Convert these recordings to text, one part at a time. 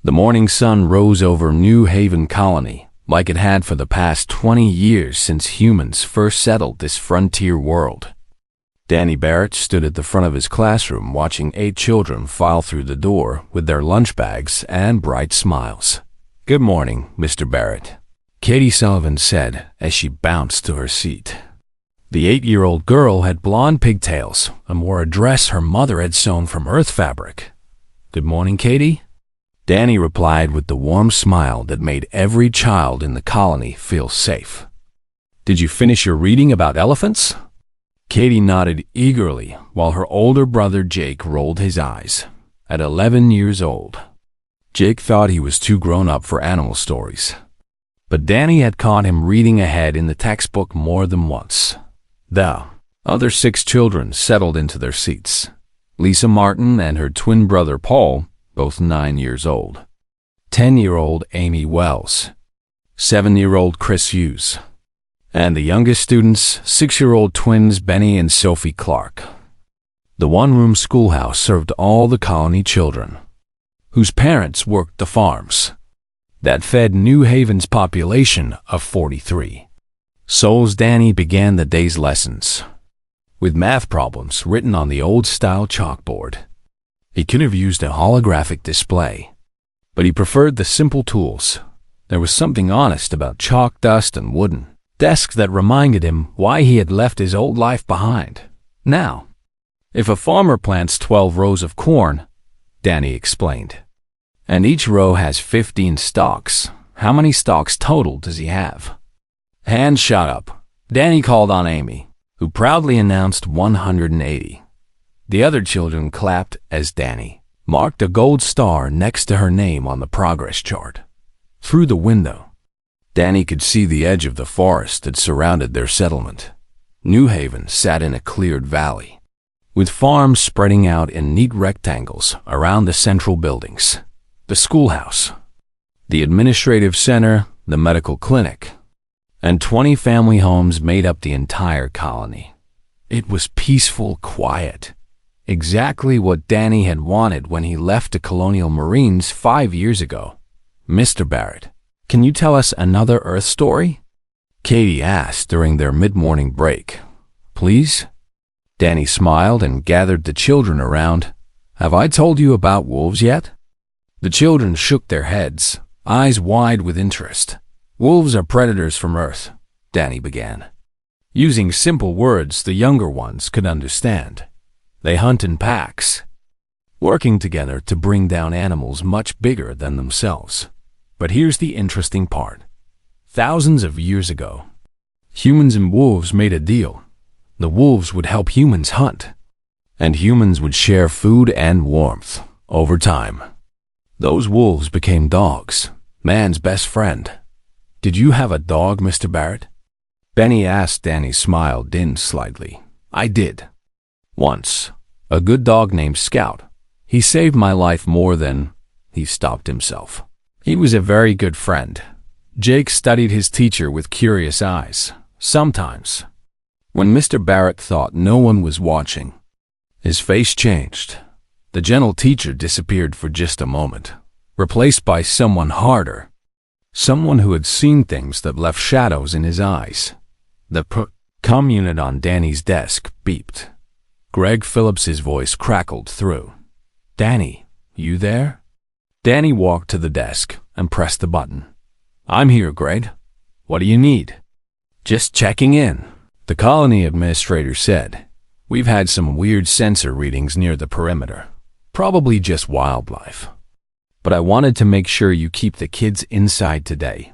The morning sun rose over New Haven Colony, like it had for the past 20 years since humans first settled this frontier world. Danny Barrett stood at the front of his classroom watching 8 children file through the door with their lunch bags and bright smiles. "Good morning, Mr. Barrett," Katie Sullivan said as she bounced to her seat. The 8-year-old girl had blonde pigtails and wore a dress her mother had sewn from earth fabric. "Good morning, Katie," Danny replied with the warm smile that made every child in the colony feel safe. "Did you finish your reading about elephants?" Katie nodded eagerly while her older brother Jake rolled his eyes. At 11 years old, Jake thought he was too grown up for animal stories. But Danny had caught him reading ahead in the textbook more than once. The other 6 children settled into their seats. Lisa Martin and her twin brother Paul, both 9 years old. 10-year-old Amy Wells. 7-year-old Chris Hughes. And the youngest students, 6-year-old twins Benny and Sophie Clark. The one-room schoolhouse served all the colony children, whose parents worked the farms that fed New Haven's population of 43. So as Danny began the day's lessons, with math problems written on the old-style chalkboard. He could have used a holographic display, but he preferred the simple tools. There was something honest about chalk dust and wooden desks that reminded him why he had left his old life behind. Now, if a farmer plants 12 rows of corn, Danny explained, and each row has 15 stalks, how many stalks total does he have? Hands shot up. Danny called on Amy, who proudly announced 180. The other children clapped as Danny marked a gold star next to her name on the progress chart. Through the window, Danny could see the edge of the forest that surrounded their settlement. New Haven sat in a cleared valley, with farms spreading out in neat rectangles around the central buildings. The schoolhouse, the administrative center, the medical clinic, and 20 family homes made up the entire colony. It was peaceful, quiet, exactly what Danny had wanted when he left the Colonial Marines 5 years ago. "Mr. Barrett, can you tell us another Earth story?" Katie asked during their mid-morning break. "Please?" Danny smiled and gathered the children around. "Have I told you about wolves yet?" The children shook their heads, eyes wide with interest. "Wolves are predators from Earth," Danny began, using simple words the younger ones could understand. "They hunt in packs, working together to bring down animals much bigger than themselves. But here's the interesting part. Thousands of years ago, humans and wolves made a deal. The wolves would help humans hunt, and humans would share food and warmth. Over time, those wolves became dogs, man's best friend." "Did you have a dog, Mr. Barrett?" Benny asked. Danny's smile dimmed slightly. "I did. Once. A good dog named Scout. He saved my life more than—" He stopped himself. "He was a very good friend." Jake studied his teacher with curious eyes. Sometimes, when Mr. Barrett thought no one was watching, his face changed. The gentle teacher disappeared for just a moment, replaced by someone harder, someone who had seen things that left shadows in his eyes. The comm unit on Danny's desk beeped. Greg Phillips's voice crackled through. "Danny, you there?" Danny walked to the desk and pressed the button. "I'm here, Greg. What do you need?" "Just checking in," the colony administrator said. "We've had some weird sensor readings near the perimeter. Probably just wildlife. But I wanted to make sure you keep the kids inside today.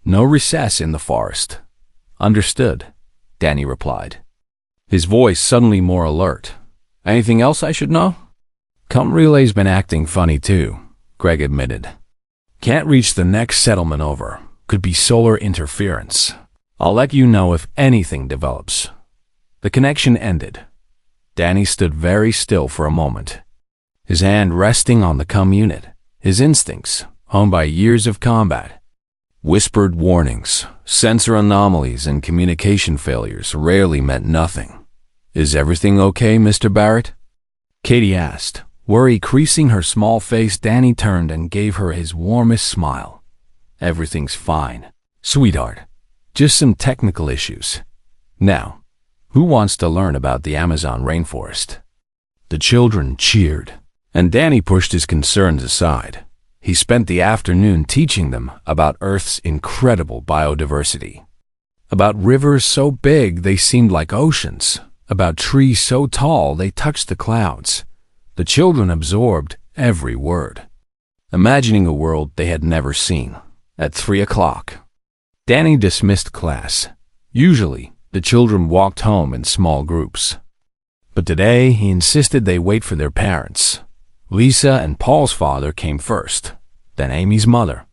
No recess in the forest." "Understood," Danny replied, his voice suddenly more alert. "Anything else I should know?" "Comm relay's been acting funny too," Greg admitted. "Can't reach the next settlement over. Could be solar interference. I'll let you know if anything develops." The connection ended. Danny stood very still for a moment, his hand resting on the comm unit. His instincts, honed by years of combat, whispered warnings. Sensor anomalies and communication failures rarely meant nothing. "Is everything okay, Mr. Barrett?" Katie asked, Worry creasing her small face, Danny turned and gave her his warmest smile. "Everything's fine, sweetheart. Just some technical issues. Now, who wants to learn about the Amazon rainforest?" The children cheered, and Danny pushed his concerns aside. He spent the afternoon teaching them about Earth's incredible biodiversity. About rivers so big they seemed like oceans. About trees so tall they touched the clouds. The children absorbed every word, imagining a world they had never seen. At 3 o'clock, Danny dismissed class. Usually, the children walked home in small groups. But today, he insisted they wait for their parents. Lisa and Paul's father came first, then Amy's mother,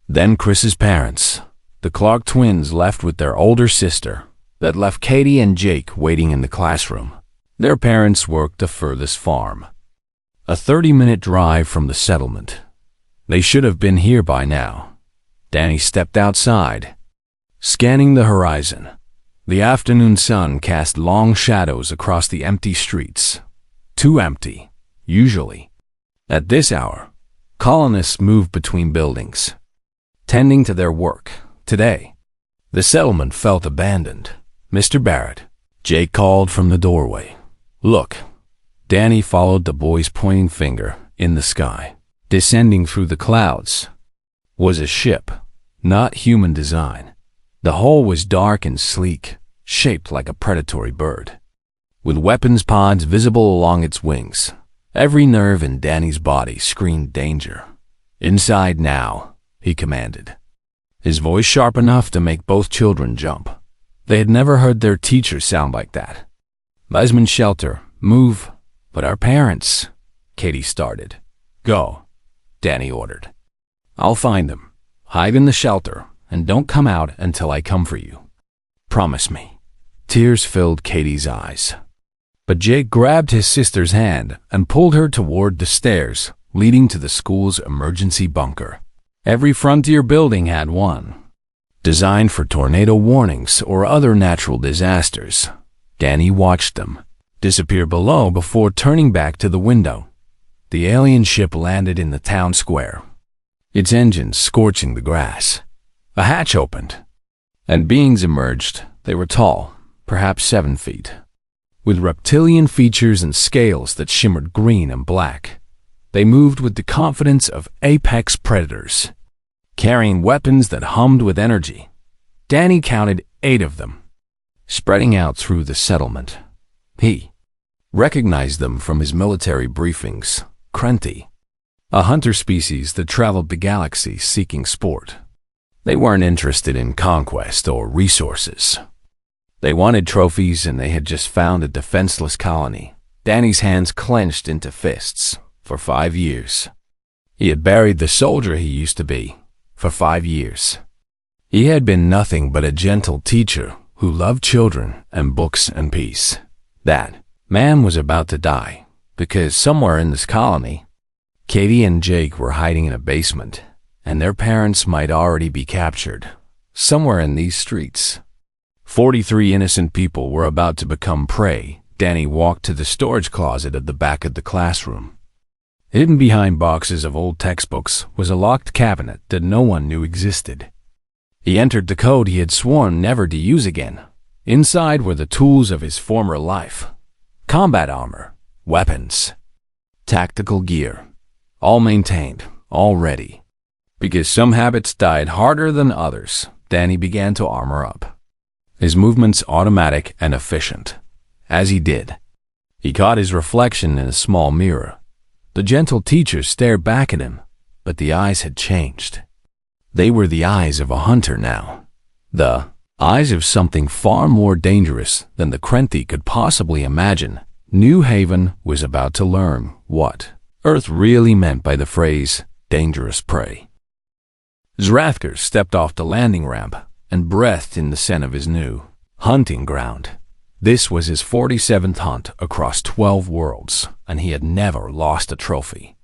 then Chris's parents. The Clark twins left with their older sister. That left Katie and Jake waiting in the classroom. Their parents worked the furthest farm, a 30-minute drive from the settlement. They should have been here by now. Danny stepped outside, scanning the horizon. The afternoon sun cast long shadows across the empty streets. Too empty, usually. At this hour, colonists moved between buildings, tending to their work. Today, the settlement felt abandoned. "Mr. Barrett," Jake called from the doorway. "Look." Danny followed the boy's pointing finger in the sky. Descending through the clouds was a ship, not human design. The hull was dark and sleek, shaped like a predatory bird, with weapons pods visible along its wings. Every nerve in Danny's body screamed danger. "Inside now," he commanded, his voice sharp enough to make both children jump. They had never heard their teacher sound like that. "Lesman shelter, move." "But our parents," Katie started. "Go," Danny ordered. "I'll find them. Hide in the shelter, and don't come out until I come for you. Promise me." Tears filled Katie's eyes. But Jake grabbed his sister's hand and pulled her toward the stairs leading to the school's emergency bunker. Every frontier building had one, designed for tornado warnings or other natural disasters. Danny watched them disappear below before turning back to the window. The alien ship landed in the town square, its engines scorching the grass. A hatch opened, and beings emerged. They were tall, perhaps 7 feet, with reptilian features and scales that shimmered green and black. They moved with the confidence of apex predators, carrying weapons that hummed with energy. Danny counted 8 of them, spreading out through the settlement. He recognized them from his military briefings. Krenti, a hunter species that traveled the galaxy seeking sport. They weren't interested in conquest or resources. They wanted trophies, and they had just found a defenseless colony. Danny's hands clenched into fists. For 5 years, he had buried the soldier he used to be. For 5 years, he had been nothing but a gentle teacher who loved children and books and peace. That man was about to die, because somewhere in this colony, Katie and Jake were hiding in a basement, and their parents might already be captured. Somewhere in these streets, 43 innocent people were about to become prey. Danny walked to the storage closet at the back of the classroom. Hidden behind boxes of old textbooks was a locked cabinet that no one knew existed. He entered the code he had sworn never to use again. Inside were the tools of his former life: combat armor, weapons, tactical gear, all maintained, all ready. Because some habits died harder than others, Danny began to armor up, his movements automatic and efficient. As he did, he caught his reflection in a small mirror. The gentle teacher stared back at him, but the eyes had changed. They were the eyes of a hunter now. The eyes of something far more dangerous than the Krenti could possibly imagine. New Haven was about to learn what Earth really meant by the phrase, dangerous prey. Zrathker stepped off the landing ramp and breathed in the scent of his new hunting ground. This was his 47th hunt across 12 worlds, and he had never lost a trophy.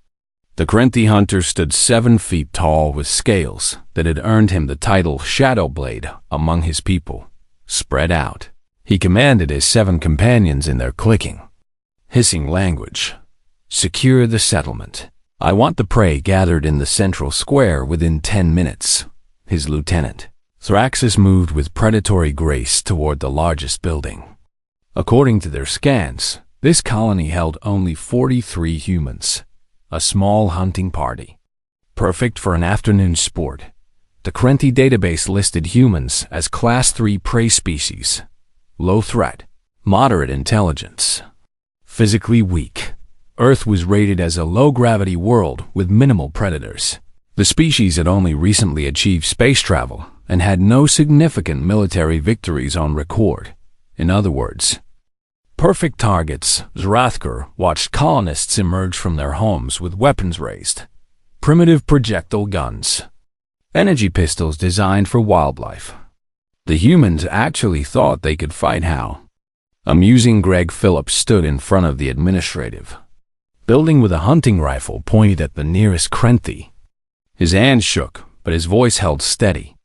The Krenti hunter stood 7 feet tall with scales that had earned him the title Shadowblade among his people. Spread out, he commanded his 7 companions in their clicking, hissing language. Secure the settlement. I want the prey gathered in the central square within 10 minutes. His lieutenant, Thraxus, moved with predatory grace toward the largest building. According to their scans, this colony held only 43 humans, a small hunting party. Perfect for an afternoon sport. The Krenti database listed humans as Class 3 prey species. Low threat, moderate intelligence, physically weak. Earth was rated as a low-gravity world with minimal predators. The species had only recently achieved space travel and had no significant military victories on record. In other words, perfect targets. Zrathkur watched colonists emerge from their homes with weapons raised. Primitive projectile guns. Energy pistols designed for wildlife. The humans actually thought they could fight how. Amusing Greg Phillips stood in front of the administrative building with a hunting rifle pointed at the nearest Krenti. His hands shook, but his voice held steady.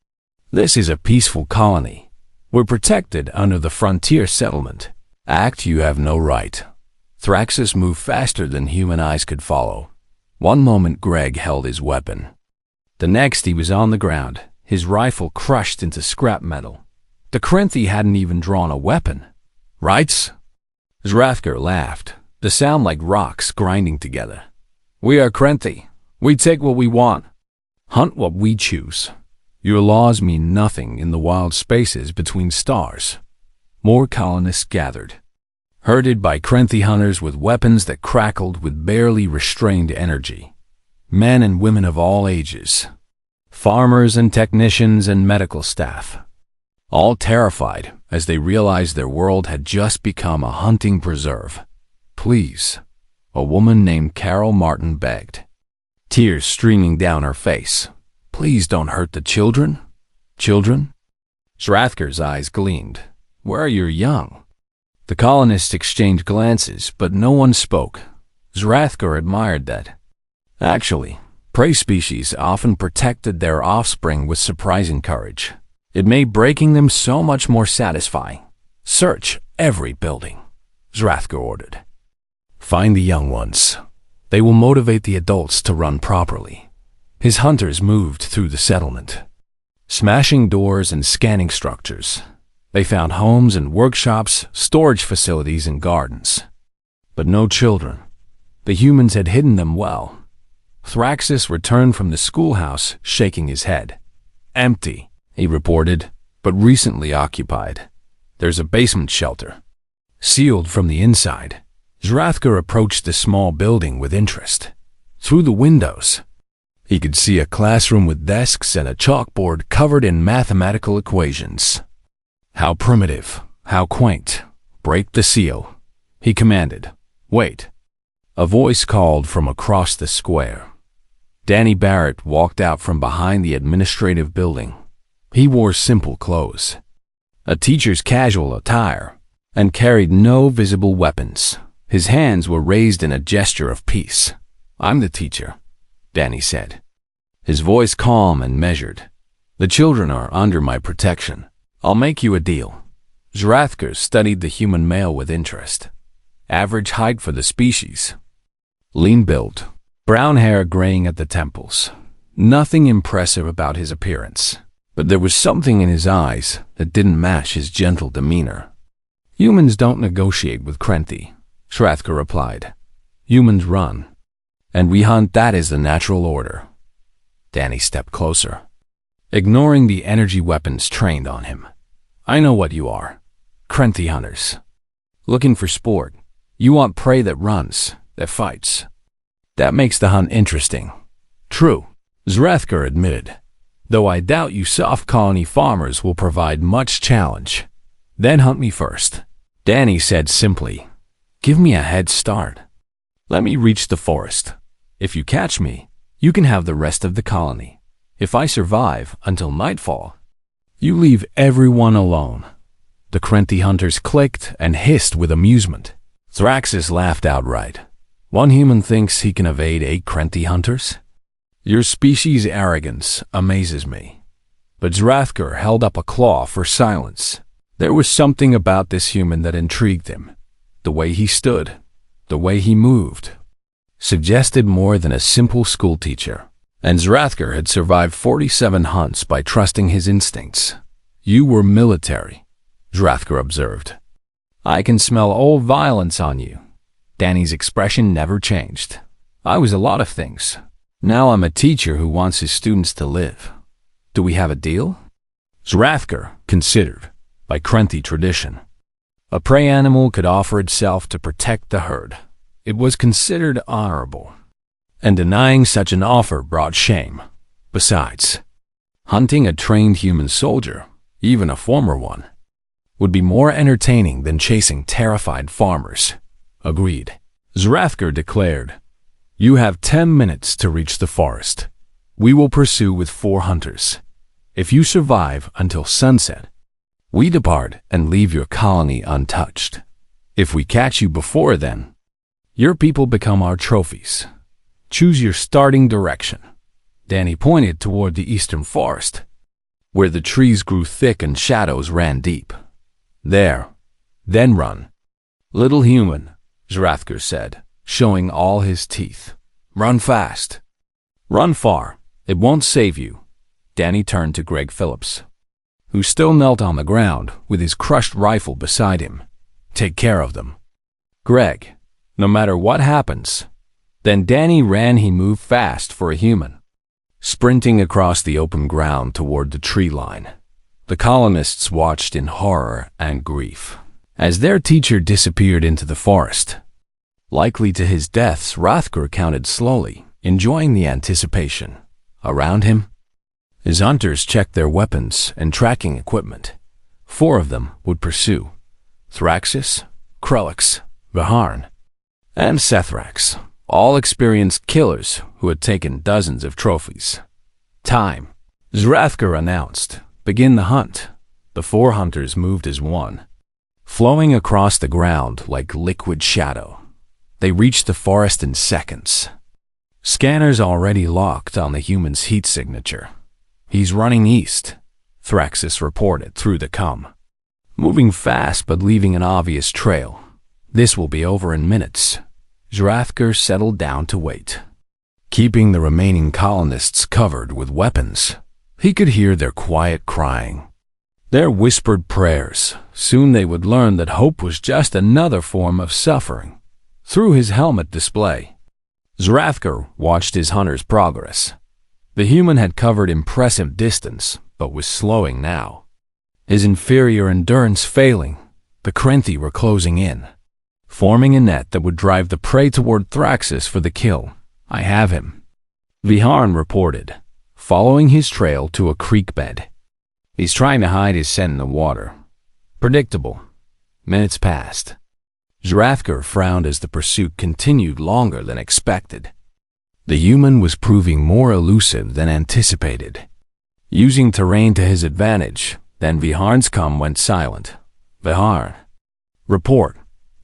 This is a peaceful colony. We're protected under the Frontier Settlement Act. You have no right. Thraxus moved faster than human eyes could follow. One moment Greg held his weapon. The next he was on the ground, his rifle crushed into scrap metal. The Krenti hadn't even drawn a weapon. Rights? Zrathkur laughed, the sound like rocks grinding together. We are Krenti. We take what we want. Hunt what we choose. Your laws mean nothing in the wild spaces between stars. More colonists gathered, herded by Krenti hunters with weapons that crackled with barely restrained energy. Men and women of all ages. Farmers and technicians and medical staff. All terrified as they realized their world had just become a hunting preserve. Please, a woman named Carol Martin begged, tears streaming down her face. Please don't hurt the children. Children? Zrathkur's eyes gleamed. Where are your young? The colonists exchanged glances, but no one spoke. Zrathkur admired that. Actually, prey species often protected their offspring with surprising courage. It made breaking them so much more satisfying. Search every building, Zrathkur ordered. Find the young ones. They will motivate the adults to run properly. His hunters moved through the settlement, smashing doors and scanning structures. They found homes and workshops, storage facilities and gardens. But no children. The humans had hidden them well. Thraxus returned from the schoolhouse, shaking his head. Empty, he reported, but recently occupied. There's a basement shelter, sealed from the inside. Zrathkur approached the small building with interest. Through the windows, he could see a classroom with desks and a chalkboard covered in mathematical equations. How primitive, how quaint. Break the seal, he commanded. Wait. A voice called from across the square. Danny Barrett walked out from behind the administrative building. He wore simple clothes, a teacher's casual attire, and carried no visible weapons. His hands were raised in a gesture of peace. I'm the teacher, Danny said, his voice calm and measured. The children are under my protection. I'll make you a deal. Zrathkur studied the human male with interest. Average height for the species. Lean build, brown hair graying at the temples. Nothing impressive about his appearance, but there was something in his eyes that didn't match his gentle demeanor. Humans don't negotiate with Krenti, Zrathkur replied. Humans run, and we hunt. That is the natural order. Danny stepped closer, ignoring the energy weapons trained on him. I know what you are. Krenti hunters. Looking for sport. You want prey that runs, that fights. That makes the hunt interesting. True, Zrathkur admitted, though I doubt you soft colony farmers will provide much challenge. Then hunt me first, Danny said simply. Give me a head start. Let me reach the forest. If you catch me, you can have the rest of the colony. If I survive until nightfall, you leave everyone alone. The Krenti hunters clicked and hissed with amusement. Thraxus laughed outright. One human thinks he can evade 8 Krenti hunters? Your species' arrogance amazes me. But Zrathkur held up a claw for silence. There was something about this human that intrigued him. The way he stood, the way he moved. suggested more than a simple schoolteacher. And Zrathker had survived 47 hunts by trusting his instincts. "You were military," Zrathker observed. "I can smell old violence on you." Danny's expression never changed. "I was a lot of things. Now I'm a teacher who wants his students to live. Do we have a deal?" Zrathker considered, by Krenthi tradition, a prey animal could offer itself to protect the herd. It was considered honorable, and denying such an offer brought shame. Besides, hunting a trained human soldier, even a former one, would be more entertaining than chasing terrified farmers. Agreed. Zrathker declared, "You have 10 minutes to reach the forest. We will pursue with 4 hunters. If you survive until sunset, we depart and leave your colony untouched. If we catch you before then, your people become our trophies. Choose your starting direction." Danny pointed toward the eastern forest, where the trees grew thick and shadows ran deep. "There, then run." "Little human," Zrathker said, showing all his teeth. "Run fast. Run far. It won't save you." Danny turned to Greg Phillips, who still knelt on the ground with his crushed rifle beside him. "Take care of them, Greg, no matter what happens." Then Danny ran. He moved fast for a human, sprinting across the open ground toward the tree line. The colonists watched in horror and grief as their teacher disappeared into the forest. Likely to his death, Zrathker counted slowly, enjoying the anticipation. Around him, his hunters checked their weapons and tracking equipment. 4 of them would pursue: Thraxis, Krelix, Viharn, and Sethrax, all experienced killers who had taken dozens of trophies. "Time," Zrathker announced. "Begin the hunt." The 4 hunters moved as one, flowing across the ground like liquid shadow. They reached the forest in seconds. Scanners already locked on the human's heat signature. "He's running east," Thraxis reported through the comm. "Moving fast but leaving an obvious trail. This will be over in minutes." Zrathker settled down to wait, keeping the remaining colonists covered with weapons. He could hear their quiet crying, their whispered prayers. Soon they would learn that hope was just another form of suffering. Through his helmet display, Zrathker watched his hunter's progress. The human had covered impressive distance, but was slowing now, his inferior endurance failing. The Krenthi were closing in, forming a net that would drive the prey toward Thraxis for the kill. "I have him," Viharn reported, following his trail to a creek bed. "He's trying to hide his scent in the water." Predictable. Minutes passed. Zrathker frowned as the pursuit continued longer than expected. The human was proving more elusive than anticipated, using terrain to his advantage. Then Viharn's comm went silent. "Viharn, report."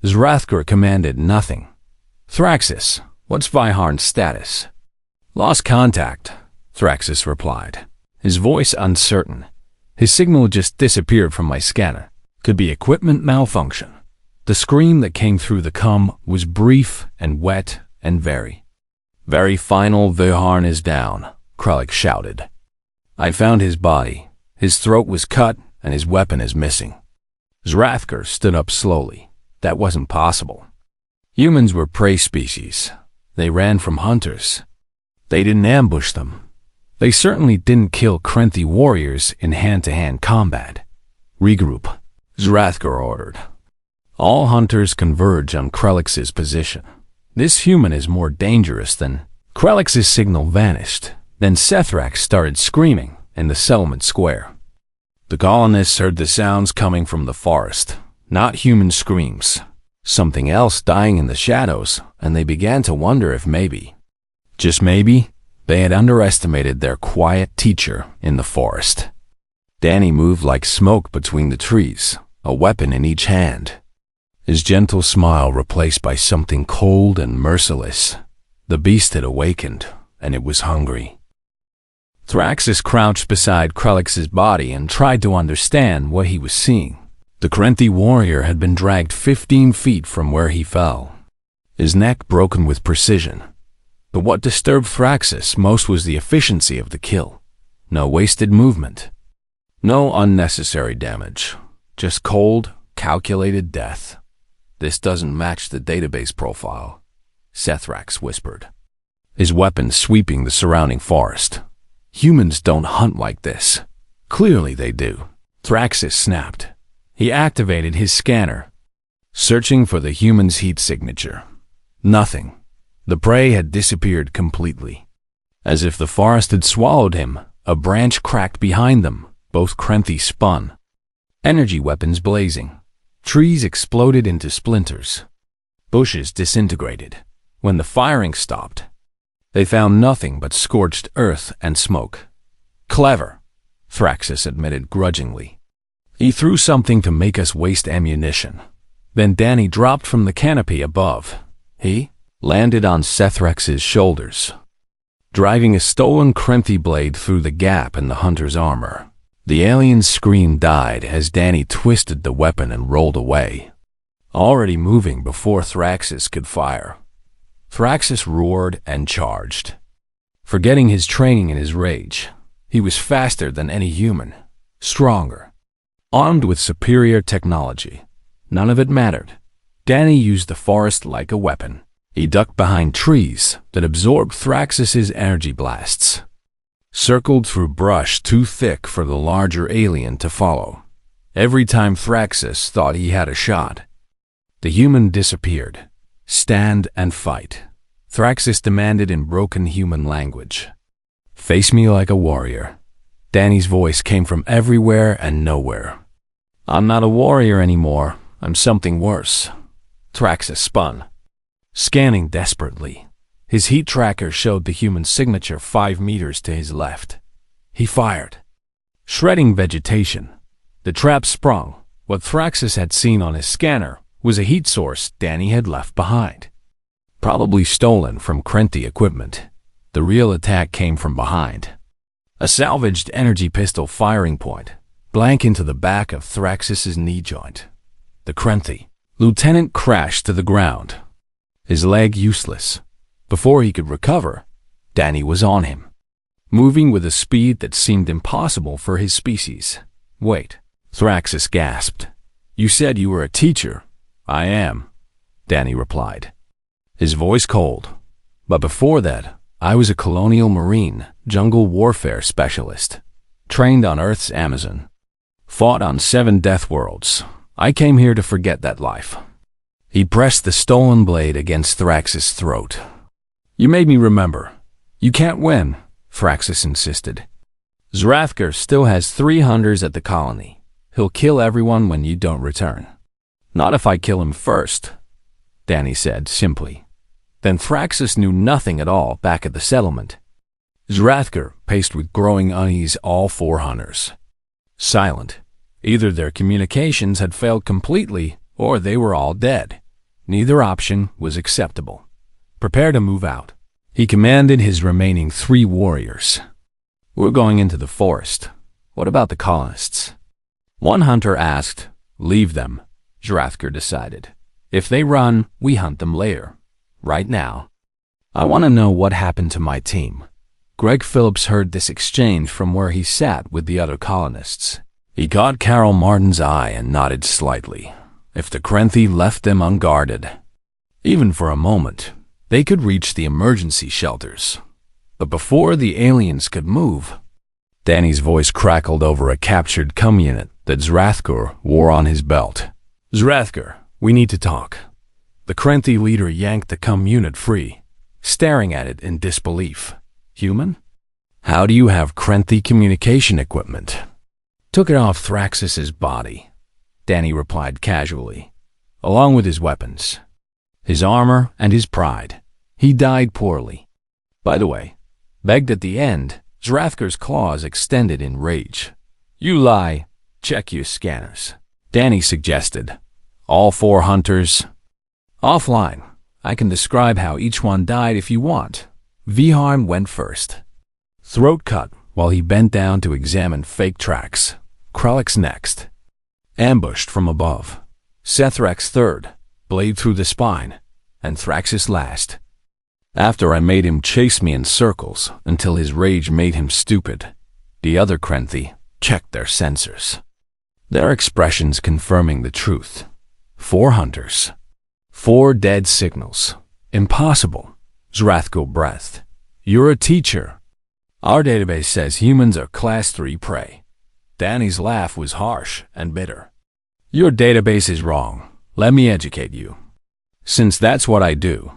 Zrathker commanded nothing. "Thraxis, what's Viharn's status?" "Lost contact," Thraxis replied, his voice uncertain. "His signal just disappeared from my scanner. Could be equipment malfunction." The scream that came through the comm was brief and wet and very final. "Viharn is down," Krelix shouted. "I found his body. His throat was cut and his weapon is missing." Zrathker stood up slowly. That wasn't possible. Humans were prey species. They ran from hunters. They didn't ambush them. They certainly didn't kill Krenthi warriors in hand-to-hand combat. "Regroup," Zrathker ordered. "All hunters converge on Krelix's position. This human is more dangerous than—" Krelix's signal vanished. Then Sethrax started screaming in the settlement square. The colonists heard the sounds coming from the forest, not human screams. Something else dying in the shadows, and they began to wonder if maybe, just maybe, they had underestimated their quiet teacher in the forest. Danny moved like smoke between the trees, a weapon in each hand, his gentle smile replaced by something cold and merciless. The beast had awakened, and it was hungry. Thraxis crouched beside Krelix's body and tried to understand what he was seeing. The Krenthi warrior had been dragged 15 feet from where he fell, his neck broken with precision, But what disturbed Thraxus most was the efficiency of the kill. No wasted movement. No unnecessary damage. Just cold, calculated death. This doesn't match the database profile, Sethrax whispered, his weapon sweeping the surrounding forest. Humans don't hunt like this. Clearly they do. Thraxus snapped. He activated his scanner, searching for the human's heat signature. Nothing. The prey had disappeared completely. As if the forest had swallowed him, a branch cracked behind them. Both Krenthi spun. Energy weapons blazing. Trees exploded into splinters. Bushes disintegrated. When the firing stopped, they found nothing but scorched earth and smoke. Clever, Thraxus admitted grudgingly. He threw something to make us waste ammunition. Then Danny dropped from the canopy above. He landed on Sethrax's shoulders, driving a stolen Krenthi blade through the gap in the hunter's armor. The alien's scream died as Danny twisted the weapon and rolled away, already moving before Thraxus could fire. Thraxus roared and charged, forgetting his training in his rage. He was faster than any human, stronger, armed with superior technology. None of it mattered. Danny used the forest like a weapon. He ducked behind trees that absorbed Thraxus's energy blasts, circled through brush too thick for the larger alien to follow. Every time Thraxus thought he had a shot, the human disappeared. Stand and fight, Thraxus demanded in broken human language. Face me like a warrior. Danny's voice came from everywhere and nowhere. I'm not a warrior anymore. I'm something worse. Thraxus spun, scanning desperately. His heat tracker showed the human signature 5 meters to his left. He fired, shredding vegetation. The trap sprung. What Thraxus had seen on his scanner was a heat source Danny had left behind, probably stolen from Krenthi equipment. The real attack came from behind. A salvaged energy pistol firing point, blank into the back of Thraxus's knee joint. The Krenthi lieutenant crashed to the ground, his leg useless. Before he could recover, Danny was on him, moving with a speed that seemed impossible for his species. Wait, Thraxus gasped. You said you were a teacher. I am, Danny replied, his voice cold. But before that, I was a colonial marine, jungle warfare specialist, trained on Earth's Amazon, fought on 7 death worlds. I came here to forget that life. He pressed the stolen blade against Thraxus' throat. You made me remember. You can't win, Thraxus insisted. Zrathker still has 3 hunters at the colony. He'll kill everyone when you don't return. Not if I kill him first, Danny said simply. Then Thraxus knew nothing at all back at the settlement. Zrathker paced with growing unease all 4 hunters, silent. Either their communications had failed completely, or they were all dead. Neither option was acceptable. Prepare to move out, he commanded his remaining 3 warriors. We're going into the forest. What about the colonists? One hunter asked. Leave them, Zrathker decided. If they run, we hunt them later. Right now, I want to know what happened to my team. Greg Phillips heard this exchange from where he sat with the other colonists. He caught Carol Martin's eye and nodded slightly. If the Krenthi left them unguarded, even for a moment, they could reach the emergency shelters. But before the aliens could move, Danny's voice crackled over a captured cum unit that Zrathker wore on his belt. Zrathker, we need to talk. The Krenthi leader yanked the cum unit free, staring at it in disbelief. Human? How do you have Krenthi communication equipment? Took it off Thraxus's body, Danny replied casually, along with his weapons, his armor, and his pride. He died poorly. By the way, begged at the end, Zrathker's claws extended in rage. You lie. Check your scanners, Danny suggested. All 4 hunters. Offline. I can describe how each one died if you want. Viharm went first. Throat cut while he bent down to examine fake tracks. Kralix next. Ambushed from above. Sethrax third. Blade through the spine. And Thraxus last. After I made him chase me in circles until his rage made him stupid, the other Krenthi checked their sensors. Their expressions confirming the truth. 4 hunters. 4 dead signals. Impossible. Zrathko breathed. You're a teacher. Our database says humans are class 3 prey. Danny's laugh was harsh and bitter. Your database is wrong. Let me educate you. Since that's what I do,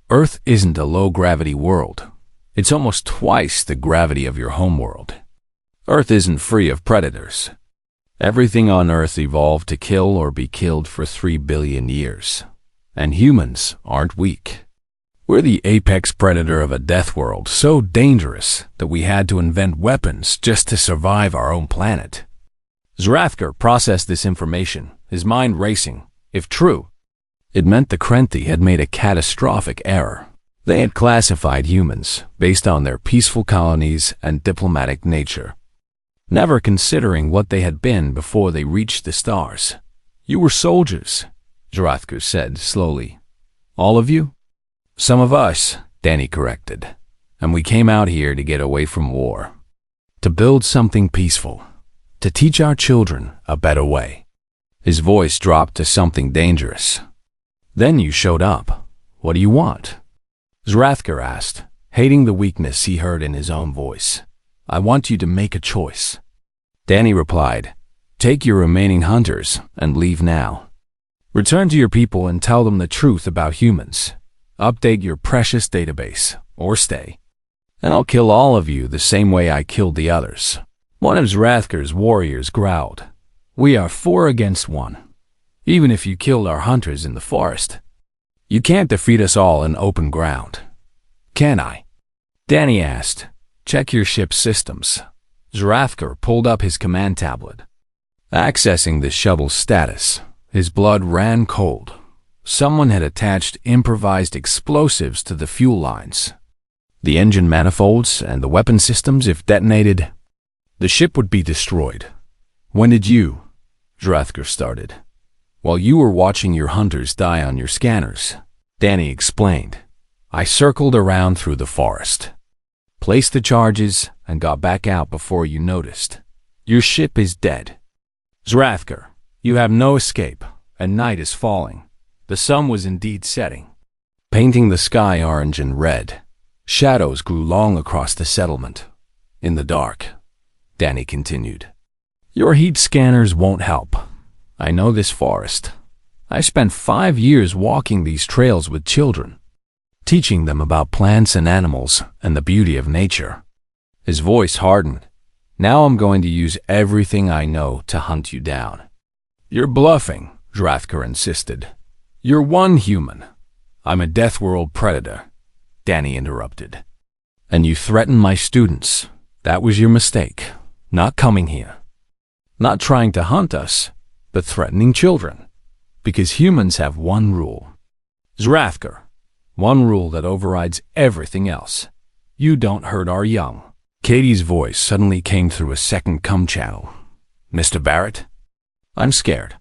Earth isn't a low-gravity world. It's almost twice the gravity of your homeworld. Earth isn't free of predators. Everything on Earth evolved to kill or be killed for 3 billion years. And humans aren't weak. We're the apex predator of a death world so dangerous that we had to invent weapons just to survive our own planet. Zrathker processed this information, his mind racing. If true, it meant the Krenthi had made a catastrophic error. They had classified humans based on their peaceful colonies and diplomatic nature, never considering what they had been before they reached the stars. You were soldiers, Zrathker said slowly. All of you? Some of us, Danny corrected. And we came out here to get away from war. To build something peaceful. To teach our children a better way. His voice dropped to something dangerous. Then you showed up. What do you want? Zrathker asked, hating the weakness he heard in his own voice. I want you to make a choice. Danny replied, take your remaining hunters and leave now. Return to your people and tell them the truth about humans. Update your precious database, or stay. And I'll kill all of you the same way I killed the others. One of Zrathker's warriors growled. We are 4 against 1. Even if you killed our hunters in the forest. You can't defeat us all in open ground. Can I? Danny asked. Check your ship's systems. Zrathker pulled up his command tablet. Accessing the shuttle's status, his blood ran cold. Someone had attached improvised explosives to the fuel lines. The engine manifolds and the weapon systems, if detonated, the ship would be destroyed. When did you? Zrathker started. While you were watching your hunters die on your scanners, Danny explained. I circled around through the forest, placed the charges, and got back out before you noticed. Your ship is dead. Zrathker, you have no escape, and night is falling. The sun was indeed setting, painting the sky orange and red. Shadows grew long across the settlement. In the dark, Danny continued. Your heat scanners won't help. I know this forest. I spent 5 years walking these trails with children, teaching them about plants and animals and the beauty of nature. His voice hardened. Now I'm going to use everything I know to hunt you down. You're bluffing, Zrathker insisted. You're one human. I'm a Death World predator, Danny interrupted. And you threatened my students. That was your mistake. Not coming here. Not trying to hunt us, but threatening children. Because humans have one rule. Zrathker, one rule that overrides everything else. You don't hurt our young. Katie's voice suddenly came through a second cum channel. Mr. Barrett? I'm scared.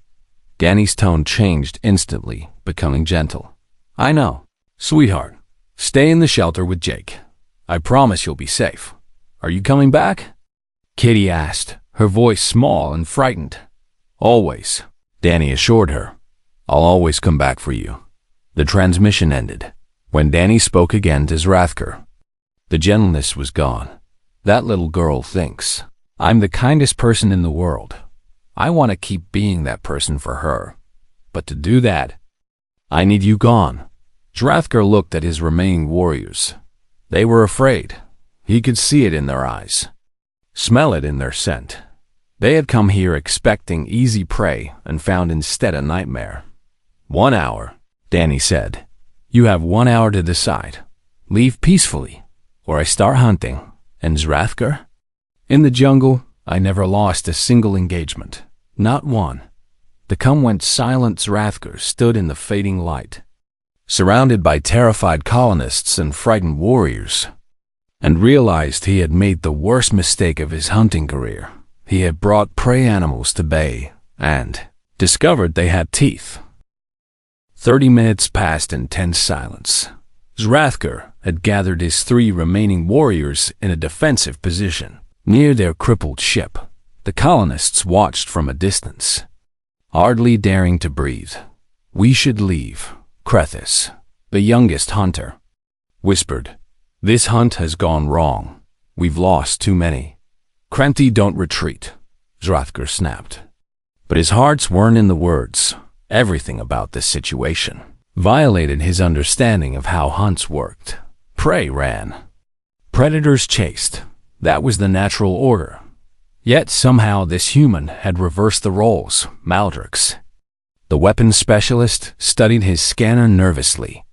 Danny's tone changed instantly, becoming gentle. I know. Sweetheart, stay in the shelter with Jake. I promise you'll be safe. Are you coming back? Katie asked, her voice small and frightened. Always, Danny assured her. I'll always come back for you. The transmission ended. When Danny spoke again to Zrathker, the gentleness was gone. That little girl thinks I'm the kindest person in the world. I want to keep being that person for her. But to do that, I need you gone. Zrathker looked at his remaining warriors. They were afraid. He could see it in their eyes, smell it in their scent. They had come here expecting easy prey and found instead a nightmare. 1 hour, Danny said. You have 1 hour to decide. Leave peacefully, or I start hunting. And Zrathker? In the jungle, I never lost a single engagement. Not one. The cum went silent. Zrathker stood in the fading light, surrounded by terrified colonists and frightened warriors, and realized he had made the worst mistake of his hunting career. He had brought prey animals to bay and discovered they had teeth. 30 minutes passed in tense silence. Zrathker, had gathered his 3 remaining warriors in a defensive position. Near their crippled ship, the colonists watched from a distance, hardly daring to breathe. "We should leave," Krethis, the youngest hunter, whispered. "This hunt has gone wrong. We've lost too many." "Krenti, don't retreat," Zrathker snapped. But his hearts weren't in the words. Everything about this situation violated his understanding of how hunts worked. Prey ran. Predators chased. That was the natural order. Yet somehow this human had reversed the roles. Maldrix, the weapons specialist, studied his scanner nervously.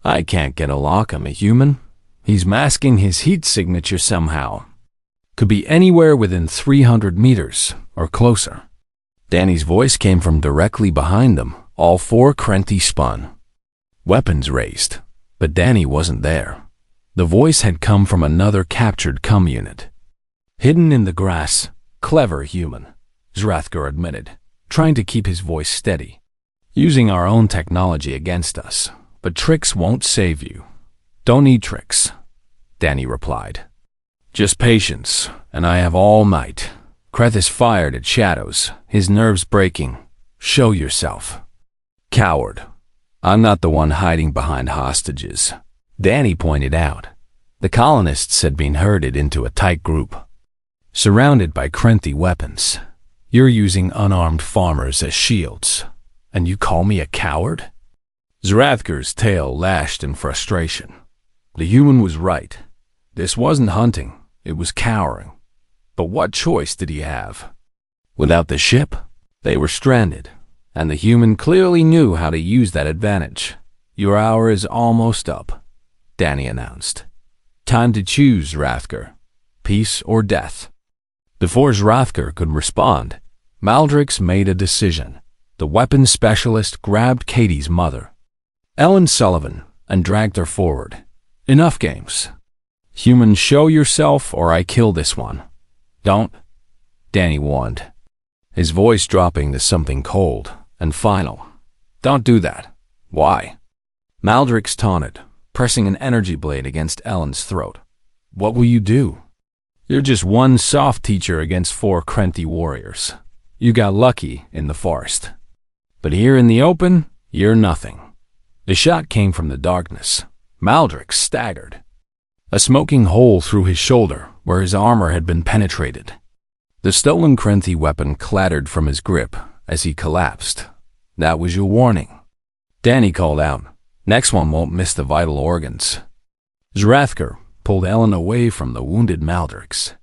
"I can't get a lock on a human. He's masking his heat signature somehow. Could be anywhere within 300 meters or closer." Danny's voice came from directly behind them. All 4 Krenti spun, weapons raised, but Danny wasn't there. The voice had come from another captured cum unit. "Hidden in the grass. Clever human," Zrathker admitted, trying to keep his voice steady. "Using our own technology against us, but tricks won't save you." "Don't need tricks," Danny replied. "Just patience, and I have all might." Krethis fired at Shadows, his nerves breaking. "Show yourself." "Coward. I'm not the one hiding behind hostages," Danny pointed out. The colonists had been herded into a tight group, surrounded by Krenti weapons. "You're using unarmed farmers as shields, and you call me a coward?" Zrathker's tail lashed in frustration. The human was right. This wasn't hunting, it was cowering. But what choice did he have? Without the ship, they were stranded, and the human clearly knew how to use that advantage. "Your hour is almost up," Danny announced. "Time to choose, Zrathker. Peace or death." Before Zrathker could respond, Maldrix made a decision. The weapons specialist grabbed Katie's mother, Ellen Sullivan, and dragged her forward. "Enough games. Human, show yourself or I kill this one." "Don't," Danny warned, his voice dropping to something cold and final. "Don't do that." "Why?" Maldrix taunted, pressing an energy blade against Ellen's throat. "What will you do? You're just one soft teacher against 4 Krenti warriors. You got lucky in the forest. But here in the open, you're nothing." The shot came from the darkness. Maldrix staggered, a smoking hole through his shoulder where his armor had been penetrated. The stolen Krenti weapon clattered from his grip as he collapsed. "That was your warning," Danny called out. "Next one won't miss the vital organs." Zrathker pulled Ellen away from the wounded Maldrix,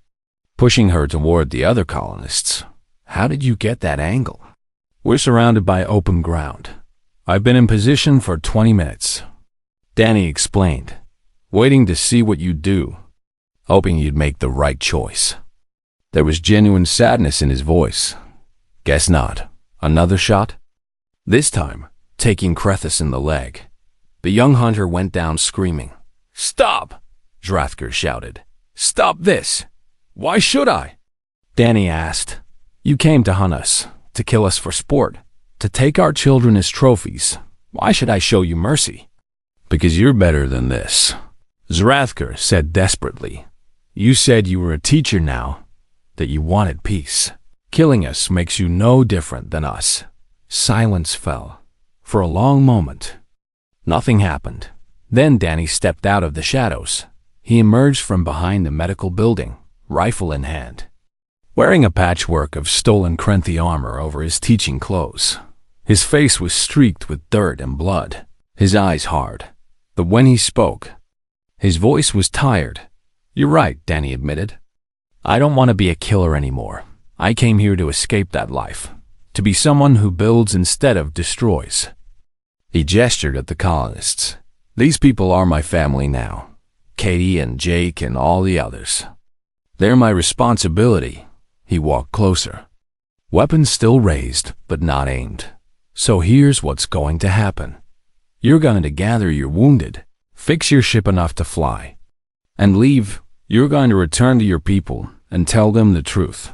pushing her toward the other colonists. "How did you get that angle?" "We're surrounded by open ground. I've been in position for 20 minutes, Danny explained, waiting to see what you'd do, hoping you'd make the right choice. There was genuine sadness in his voice. "Guess not. Another shot?" This time, taking Krethis in the leg. The young hunter went down screaming. "Stop!" Zrathker shouted. "Stop this! Why should I?" Danny asked. "You came to hunt us, to kill us for sport, to take our children as trophies. Why should I show you mercy?" "Because you're better than this," Zrathker said desperately. "You said you were a teacher now, that you wanted peace. Killing us makes you no different than us." Silence fell. For a long moment, nothing happened. Then Danny stepped out of the shadows. He emerged from behind the medical building, rifle in hand, wearing a patchwork of stolen Krenti armor over his teaching clothes. His face was streaked with dirt and blood, his eyes hard. But when he spoke, his voice was tired. "You're right," Danny admitted. "I don't want to be a killer anymore. I came here to escape that life, to be someone who builds instead of destroys." He gestured at the colonists. "These people are my family now. Katie and Jake and all the others. They're my responsibility." He walked closer, weapons still raised but not aimed. "So here's what's going to happen. You're going to gather your wounded, fix your ship enough to fly, and leave. You're going to return to your people and tell them the truth.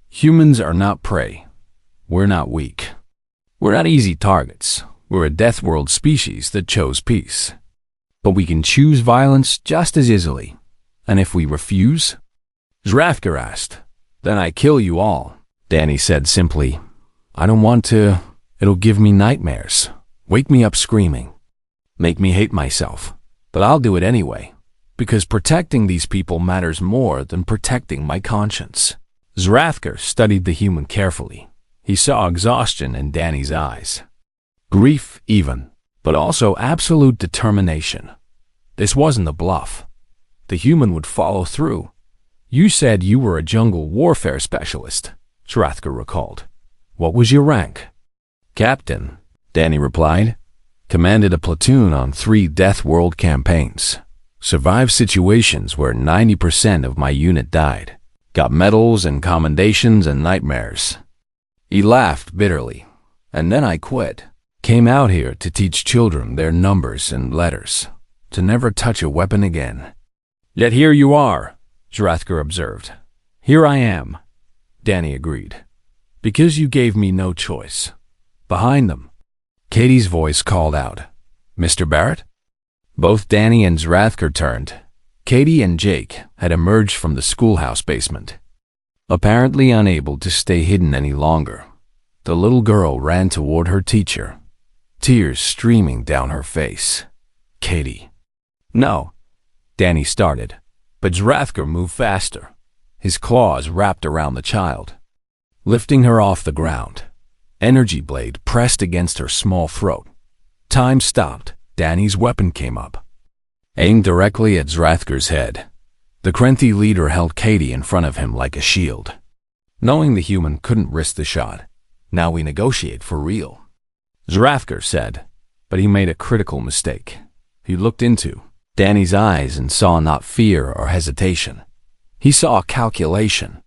Humans are not prey. We're not weak. We're not easy targets. We're a death world species that chose peace. but we can choose violence just as easily. And if we refuse? Zrathker asked. Then I kill you all. Danny said simply, I don't want to. It'll give me nightmares. Wake me up screaming. Make me hate myself. But I'll do it anyway, because protecting these people matters more than protecting my conscience. Zrathker studied the human carefully. He saw exhaustion in Danny's eyes. Grief even, but also absolute determination. This wasn't a bluff. The human would follow through. You said you were a jungle warfare specialist, Zrathker recalled. What was your rank? Captain, Danny replied. Commanded a platoon on 3 Death World campaigns. Survived situations where 90% of my unit died. Got medals and commendations and nightmares. He laughed bitterly. And then I quit. Came out here to teach children their numbers and letters. To never touch a weapon again. Yet here you are, Zrathker observed. Here I am, Danny agreed. Because you gave me no choice. Behind them. Katie's voice called out, Mr. Barrett? Both Danny and Zrathker turned. Katie and Jake had emerged from the schoolhouse basement. Apparently unable to stay hidden any longer, the little girl ran toward her teacher, tears streaming down her face. Katie. No, Danny started, but Zrathker moved faster, his claws wrapped around the child, lifting her off the ground. Energy blade pressed against her small throat. Time stopped. Danny's weapon came up, aimed directly at Zrathker's head. The Krenthi leader held Katie in front of him like a shield. Knowing the human couldn't risk the shot, now we negotiate for real, Zrathker said, but he made a critical mistake. He looked into Danny's eyes and saw not fear or hesitation. He saw calculation.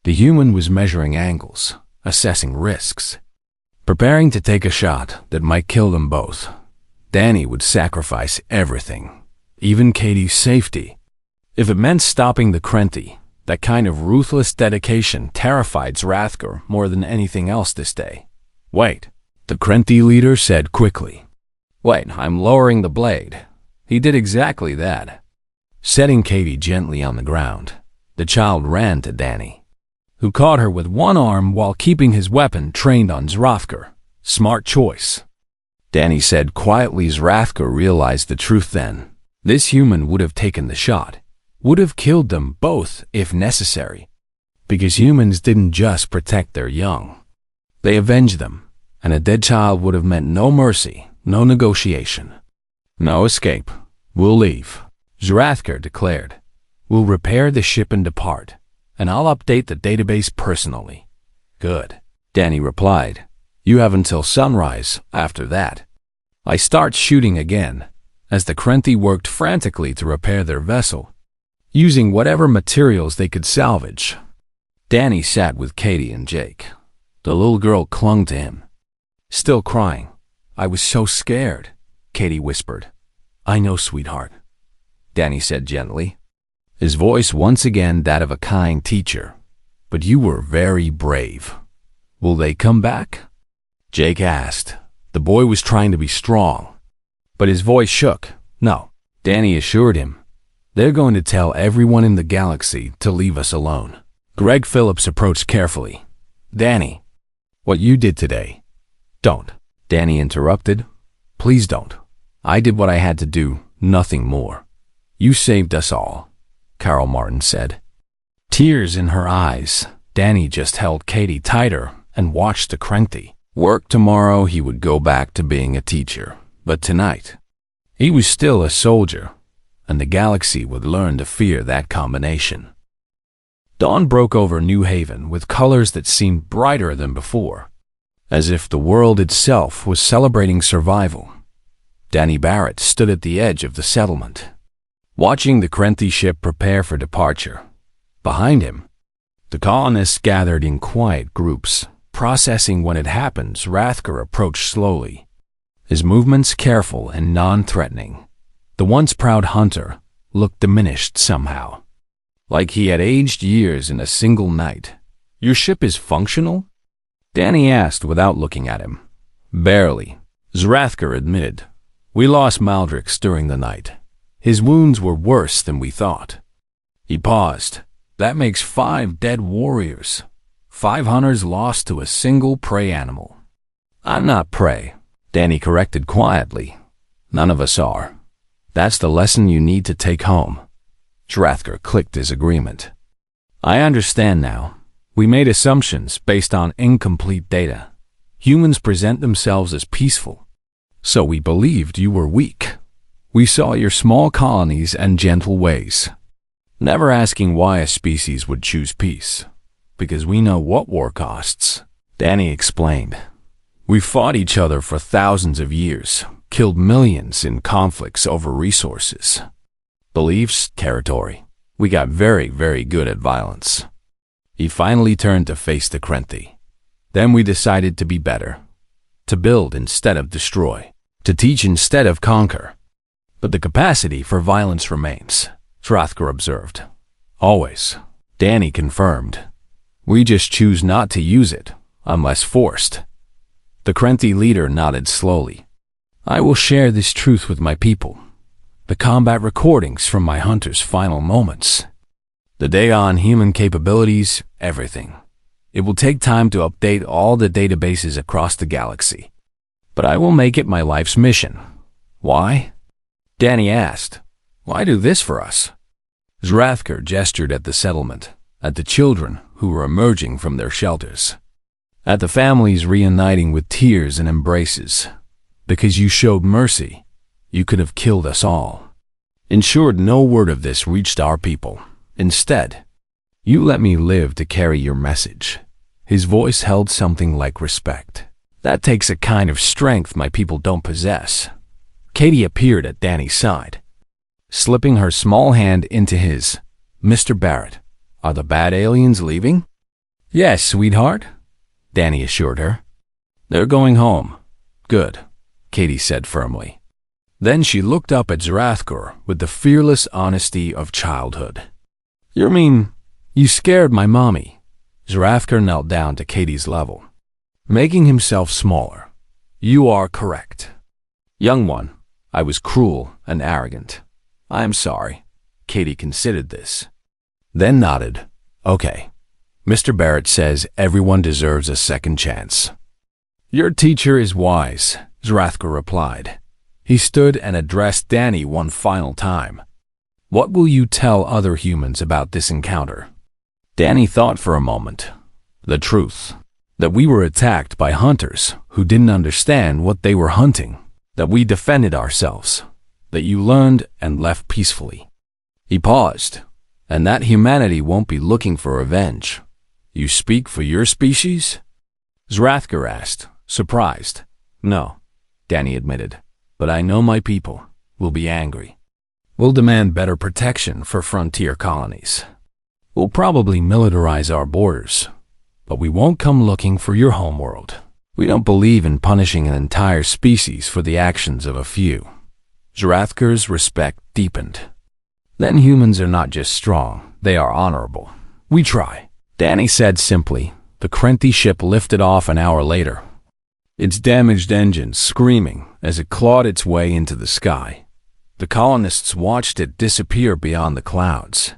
The human was measuring angles, assessing risks, preparing to take a shot that might kill them both. Danny would sacrifice everything, even Katie's safety. If it meant stopping the Krenthi, that kind of ruthless dedication terrified Zrathker more than anything else this day. Wait, the Krenthi leader said quickly. Wait, I'm lowering the blade. He did exactly that. Setting Katie gently on the ground, the child ran to Danny, who caught her with one arm while keeping his weapon trained on Zrathker. Smart choice. Danny said quietly. Zrathker realized the truth then. This human would have taken the shot, would have killed them both if necessary. Because humans didn't just protect their young. They avenged them, and a dead child would have meant no mercy, no negotiation. No escape. We'll leave, Zrathker declared. We'll repair the ship and depart, and I'll update the database personally. Good, Danny replied. You have until sunrise after that. I start shooting again, as the Krenthi worked frantically to repair their vessel, using whatever materials they could salvage. Danny sat with Katie and Jake. The little girl clung to him, still crying. I was so scared, Katie whispered. I know, sweetheart, Danny said gently, his voice once again that of a kind teacher. But you were very brave. Will they come back? Jake asked. The boy was trying to be strong, but his voice shook. No, Danny assured him. They're going to tell everyone in the galaxy to leave us alone. Greg Phillips approached carefully. Danny, what you did today. Don't, Danny interrupted. Please don't. I did what I had to do, nothing more. You saved us all, Carol Martin said. Tears in her eyes, Danny just held Katie tighter and watched the Krenthi work. Tomorrow he would go back to being a teacher, but tonight he was still a soldier, and the galaxy would learn to fear that combination. Dawn broke over New Haven with colors that seemed brighter than before, as if the world itself was celebrating survival. Danny Barrett stood at the edge of the settlement, watching the Krenthi ship prepare for departure. Behind him, the colonists gathered in quiet groups, processing what had happened. Zrathker approached slowly, his movements careful and non-threatening. The once proud hunter looked diminished somehow, like he had aged years in a single night. Your ship is functional? Danny asked without looking at him. Barely, Zrathker admitted. We lost Maldrix during the night. His wounds were worse than we thought. He paused. That makes 5 dead warriors. 5 hunters lost to a single prey animal. I'm not prey, Danny corrected quietly. None of us are. That's the lesson you need to take home. Zrathker clicked his agreement. I understand now. We made assumptions based on incomplete data. Humans present themselves as peaceful. So we believed you were weak. We saw your small colonies and gentle ways. Never asking why a species would choose peace. Because we know what war costs. Danny explained. We fought each other for thousands of years, killed millions in conflicts over resources. Beliefs, territory. We got very, very good at violence. He finally turned to face the Krenti. Then we decided to be better. To build instead of destroy. To teach instead of conquer. But the capacity for violence remains, Zrathker observed. Always. Danny confirmed. We just choose not to use it, unless forced. The Krenti leader nodded slowly. I will share this truth with my people. The combat recordings from my hunter's final moments. The Daon human capabilities, everything. It will take time to update all the databases across the galaxy. But I will make it my life's mission. Why? Danny asked. Why do this for us? Zrathker gestured at the settlement, at the children who were emerging from their shelters, at the families reuniting with tears and embraces. Because you showed mercy, you could have killed us all. Ensured no word of this reached our people. Instead, you let me live to carry your message. His voice held something like respect. That takes a kind of strength my people don't possess. Katie appeared at Danny's side, slipping her small hand into his. Mr. Barrett, are the bad aliens leaving? Yes, sweetheart, Danny assured her. They're going home. Good, Katie said firmly. Then she looked up at Zrathker with the fearless honesty of childhood. You mean, you scared my mommy? Zrathker knelt down to Katie's level, making himself smaller. You are correct. Young one, I was cruel and arrogant. I am sorry. Katie considered this, then nodded. Okay. Mr. Barrett says everyone deserves a second chance. Your teacher is wise, Zrathker replied. He stood and addressed Danny one final time. What will you tell other humans about this encounter? Danny thought for a moment. The truth. That we were attacked by hunters who didn't understand what they were hunting. That we defended ourselves. That you learned and left peacefully. He paused. And that humanity won't be looking for revenge. You speak for your species? Zrathker asked, surprised. No, Danny admitted. But I know my people will be angry. We'll demand better protection for frontier colonies. We'll probably militarize our borders. But we won't come looking for your homeworld. We don't believe in punishing an entire species for the actions of a few. Zrathker's respect deepened. Then humans are not just strong, they are honorable. We try. Danny said simply. The Krenti ship lifted off an hour later, its damaged engines screaming as it clawed its way into the sky. The colonists watched it disappear beyond the clouds.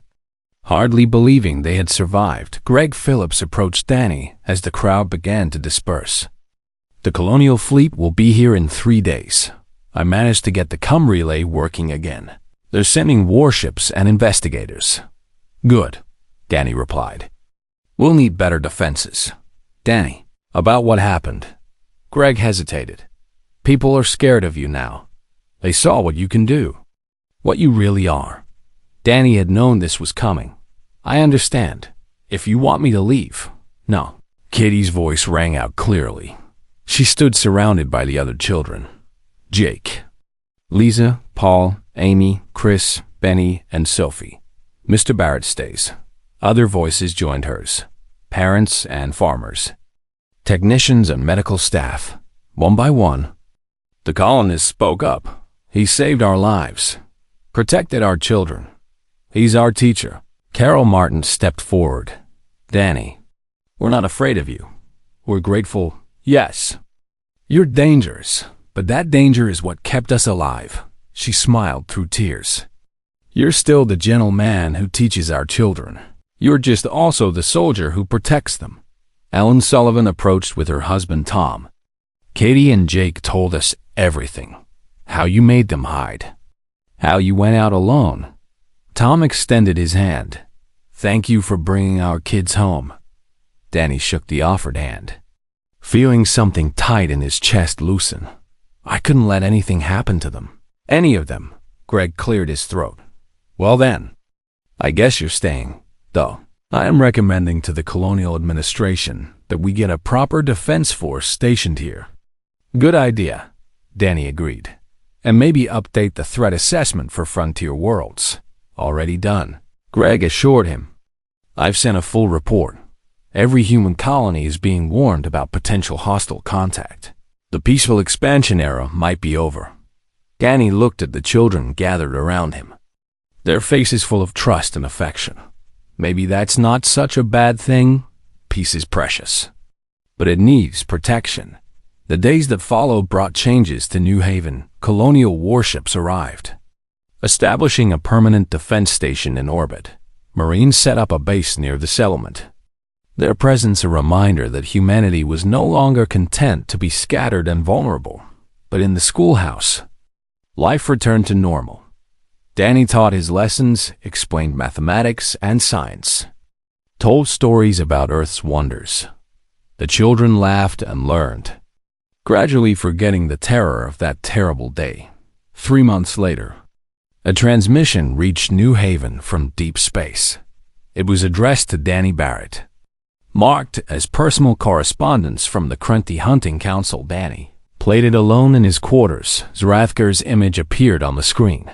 Hardly believing they had survived, Greg Phillips approached Danny as the crowd began to disperse. The colonial fleet will be here in 3 days. I managed to get the cum relay working again. They're sending warships and investigators. Good, Danny replied. We'll need better defenses. Danny, about what happened. Greg hesitated. People are scared of you now. They saw what you can do. What you really are. Danny had known this was coming. I understand. If you want me to leave. No. Katie's voice rang out clearly. She stood surrounded by the other children. Jake, Lisa, Paul, Amy, Chris, Benny, and Sophie. Mr. Barrett stays. Other voices joined hers. Parents and farmers. Technicians and medical staff. One by one. The colonists spoke up. He saved our lives. Protected our children. He's our teacher. Carol Martin stepped forward. Danny, we're not afraid of you. We're grateful, yes. You're dangerous, But that danger is what kept us alive. She smiled through tears. You're still the gentle man who teaches our children. You're just also the soldier who protects them. Ellen Sullivan approached with her husband Tom. Katie and Jake told us everything. How you made them hide. How you went out alone. Tom extended his hand. Thank you for bringing our kids home. Danny shook the offered hand, feeling something tight in his chest loosen. I couldn't let anything happen to them. Any of them. Greg cleared his throat. Well then, I guess you're staying, though. I am recommending to the Colonial Administration that we get a proper defense force stationed here. Good idea, Danny agreed. And maybe update the threat assessment for frontier worlds. Already done. Greg assured him. I've sent a full report. Every human colony is being warned about potential hostile contact. The peaceful expansion era might be over. Danny looked at the children gathered around him. Their faces full of trust and affection. Maybe that's not such a bad thing. Peace is precious. But it needs protection. The days that followed brought changes to New Haven. Colonial warships arrived, establishing a permanent defense station in orbit. Marines set up a base near the settlement. Their presence a reminder that humanity was no longer content to be scattered and vulnerable. But in the schoolhouse, life returned to normal. Danny taught his lessons, explained mathematics and science, told stories about Earth's wonders. The children laughed and learned, gradually forgetting the terror of that terrible day. 3 months later, a transmission reached New Haven from deep space. It was addressed to Danny Barrett, marked as personal correspondence from the Krenti Hunting Council. Danny played it alone in his quarters. Zrathker's image appeared on the screen.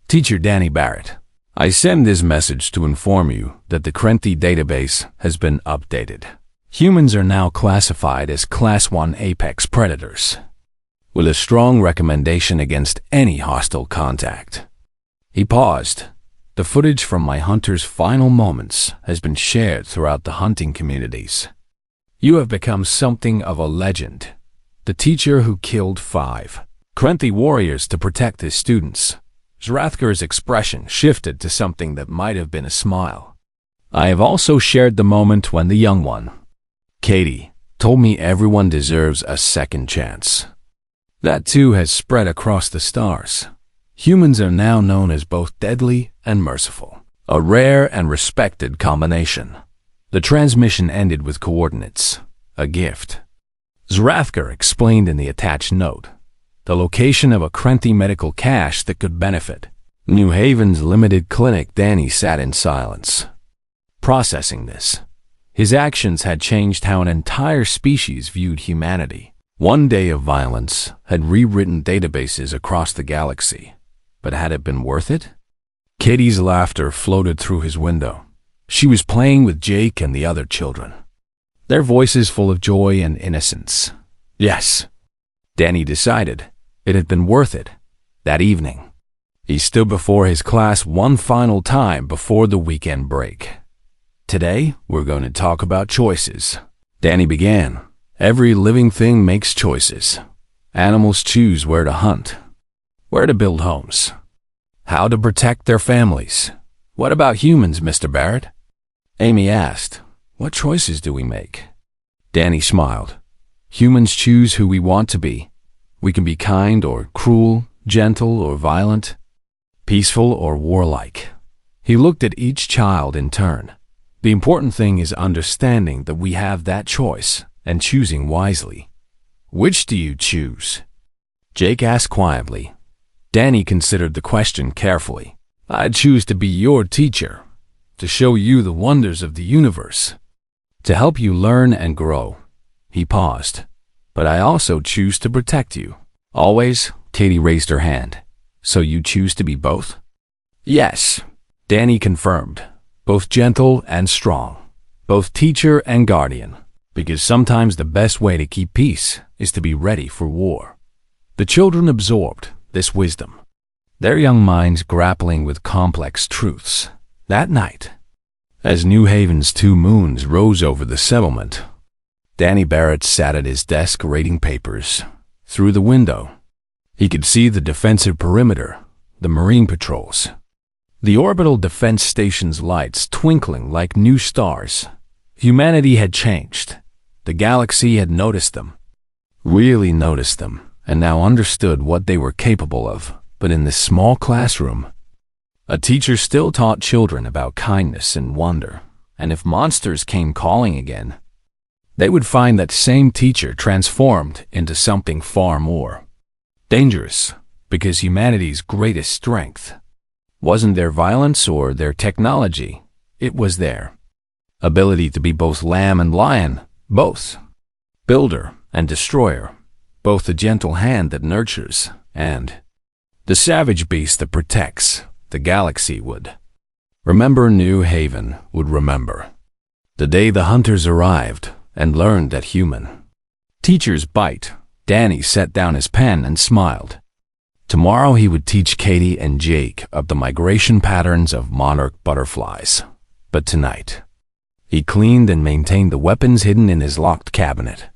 Teacher Danny Barrett, I send this message to inform you that the Krenti database has been updated. Humans are now classified as Class 1 apex predators, with a strong recommendation against any hostile contact. He paused. The footage from my hunter's final moments has been shared throughout the hunting communities. You have become something of a legend. The teacher who killed 5 Krenti warriors to protect his students. Zrathker's expression shifted to something that might have been a smile. I have also shared the moment when the young one, Katie, told me everyone deserves a second chance. That too has spread across the stars. Humans are now known as both deadly and merciful, a rare and respected combination. The transmission ended with coordinates, a gift. Zrathker explained in the attached note, the location of a Krenti medical cache that could benefit New Haven's limited clinic. Danny sat in silence, processing this. His actions had changed how an entire species viewed humanity. One day of violence had rewritten databases across the galaxy. But had it been worth it? Katie's laughter floated through his window. She was playing with Jake and the other children, their voices full of joy and innocence. Yes, Danny decided it had been worth it. That evening, he stood before his class one final time before the weekend break. Today, we're going to talk about choices. Danny began. Every living thing makes choices. Animals choose where to hunt, where to build homes, how to protect their families. What about humans, Mr. Barrett? Amy asked. What choices do we make? Danny smiled. Humans choose who we want to be. We can be kind or cruel, gentle or violent, peaceful or warlike. He looked at each child in turn. The important thing is understanding that we have that choice and choosing wisely. Which do you choose? Jake asked quietly. Danny considered the question carefully. I'd choose to be your teacher, to show you the wonders of the universe, to help you learn and grow. He paused. But I also choose to protect you. Always? Katie raised her hand. So you choose to be both? Yes, Danny confirmed. Both gentle and strong. Both teacher and guardian. Because sometimes the best way to keep peace is to be ready for war. The children absorbed this wisdom, their young minds grappling with complex truths. That night, as New Haven's 2 moons rose over the settlement, Danny Barrett sat at his desk reading papers. Through the window, he could see the defensive perimeter, the marine patrols, the orbital defense station's lights twinkling like new stars. Humanity had changed. The galaxy had noticed them, really noticed them, and now understood what they were capable of. But in this small classroom, a teacher still taught children about kindness and wonder, and if monsters came calling again, they would find that same teacher transformed into something far more dangerous, because humanity's greatest strength wasn't their violence or their technology, it was their ability to be both lamb and lion, both builder and destroyer, both the gentle hand that nurtures and the savage beast that protects. The galaxy would remember. New Haven would remember the day the hunters arrived and learned that human teachers bite. Danny set down his pen and smiled. Tomorrow he would teach Katie and Jake of the migration patterns of monarch butterflies. But tonight, he cleaned and maintained the weapons hidden in his locked cabinet.